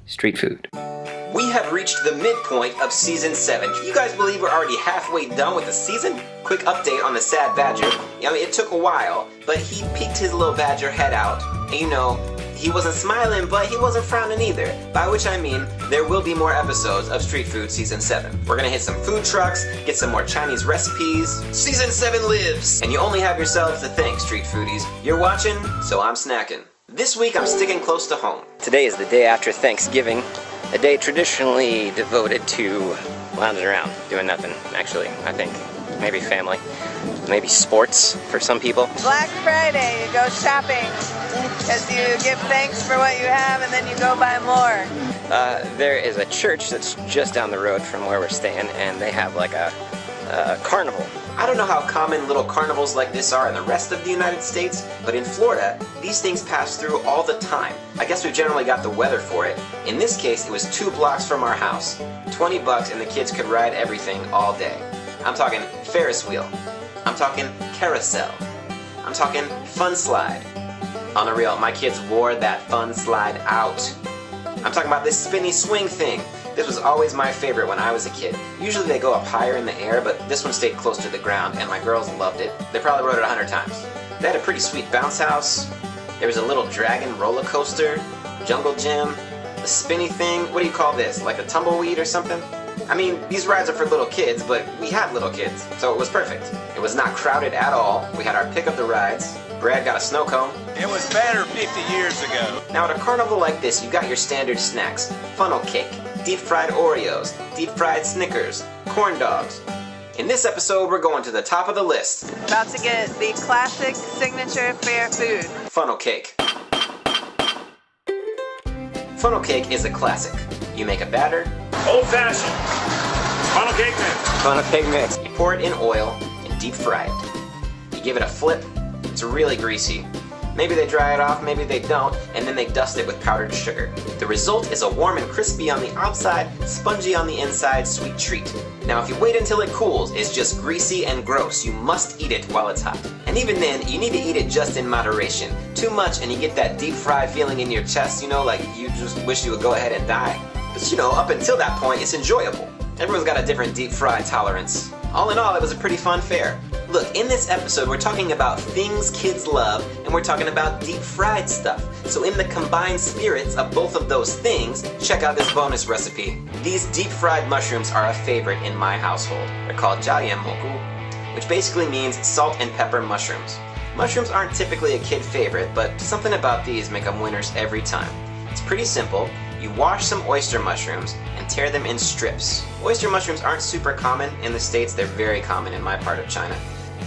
street food. We have reached the midpoint of Season 7. Can you guys believe we're already halfway done with the season? Quick update on the sad badger. I mean, it took a while, but he peeked his little badger head out. And you know, he wasn't smiling, but he wasn't frowning either. By which I mean, there will be more episodes of Street Food Season 7. We're gonna hit some food trucks, get some more Chinese recipes. Season 7 lives! And you only have yourselves to thank, Street Foodies. You're watching, so I'm snacking. This week, I'm sticking close to home. Today is the day after Thanksgiving, a day traditionally devoted to lounging around, doing nothing, actually, I think. Maybe family, maybe sports for some people. Black Friday, you go shopping, because you give thanks for what you have and then you go buy more. There is a church that's just down the road from where we're staying, and they have like a carnival. I don't know how common little carnivals like this are in the rest of the United States, but in Florida, these things pass through all the time. I guess we've generally got the weather for it. In this case, it was 2 blocks from our house. $20 and the kids could ride everything all day. I'm talking Ferris wheel. I'm talking carousel. I'm talking fun slide. On the real, my kids wore that fun slide out. I'm talking about this spinny swing thing. This was always my favorite when I was a kid. Usually they go up higher in the air, but this one stayed close to the ground, and my girls loved it. They probably rode it 100 times. They had a pretty sweet bounce house. There was a little dragon roller coaster, jungle gym, the spinny thing. What do you call this? Like a tumbleweed or something? I mean, these rides are for little kids, but we have little kids, so it was perfect. It was not crowded at all. We had our pick of the rides. Brad got a snow cone. It was better 50 years ago. Now at a carnival like this, you got your standard snacks. Funnel cake, deep fried Oreos, deep fried Snickers, corn dogs. In this episode, we're going to the top of the list. About to get the classic signature fair food. Funnel cake. Funnel cake is a classic. You make a batter. Old-fashioned. Funnel cake mix. Funnel cake mix. You pour it in oil and deep fry it. You give it a flip. It's really greasy. Maybe they dry it off, maybe they don't, and then they dust it with powdered sugar. The result is a warm and crispy on the outside, spongy on the inside sweet treat. Now if you wait until it cools, it's just greasy and gross. You must eat it while it's hot. And even then, you need to eat it just in moderation. Too much and you get that deep fried feeling in your chest, you know, like you just wish you would go ahead and die. But you know, up until that point, it's enjoyable. Everyone's got a different deep fry tolerance. All in all, it was a pretty fun fair. Look, in this episode, we're talking about things kids love, and we're talking about deep fried stuff. So in the combined spirits of both of those things, check out this bonus recipe. These deep fried mushrooms are a favorite in my household. They're called jjianmoku, which basically means salt and pepper mushrooms. Mushrooms aren't typically a kid favorite, but something about these make them winners every time. It's pretty simple. You wash some oyster mushrooms and tear them in strips. Oyster mushrooms aren't super common in the States, they're very common in my part of China.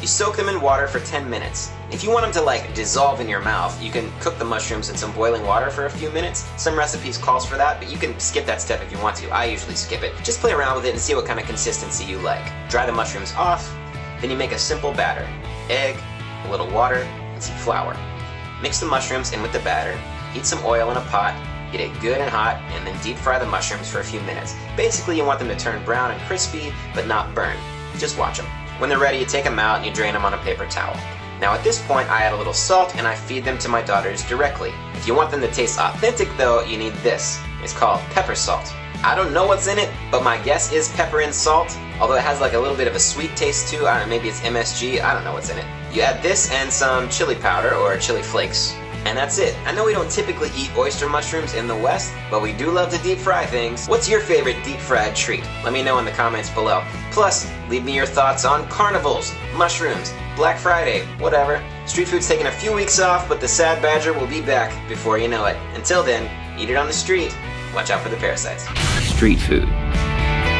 You soak them in water for 10 minutes. If you want them to like dissolve in your mouth, you can cook the mushrooms in some boiling water for a few minutes. Some recipes calls for that, but you can skip that step if you want to. I usually skip it. Just play around with it and see what kind of consistency you like. Dry the mushrooms off, then you make a simple batter. Egg, a little water, and some flour. Mix the mushrooms in with the batter, heat some oil in a pot, get it good and hot, and then deep fry the mushrooms for a few minutes. Basically, you want them to turn brown and crispy, but not burn. Just watch them. When they're ready, you take them out and you drain them on a paper towel. Now at this point, I add a little salt and I feed them to my daughters directly. If you want them to taste authentic though, you need this. It's called pepper salt. I don't know what's in it, but my guess is pepper and salt, although it has like a little bit of a sweet taste too. I don't know, maybe it's MSG, I don't know what's in it. You add this and some chili powder or chili flakes. And that's it. I know we don't typically eat oyster mushrooms in the West, but we do love to deep fry things. What's your favorite deep fried treat? Let me know in the comments below. Plus, leave me your thoughts on carnivals, mushrooms, Black Friday, whatever. Street food's taking a few weeks off, but the sad badger will be back before you know it. Until then, eat it on the street. Watch out for the parasites. Street food.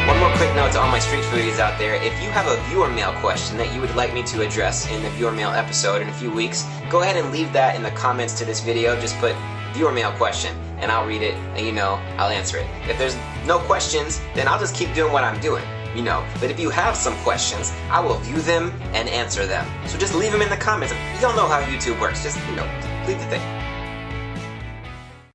One more quick note to all my street foodies out there. If you have a viewer mail question that you would like me to address in the viewer mail episode in a few weeks, go ahead and leave that in the comments to this video. Just put viewer mail question and I'll read it and you know, I'll answer it. If there's no questions, then I'll just keep doing what I'm doing, you know. But if you have some questions, I will view them and answer them. So just leave them in the comments. Y'all know how YouTube works. Just, you know, leave the thing.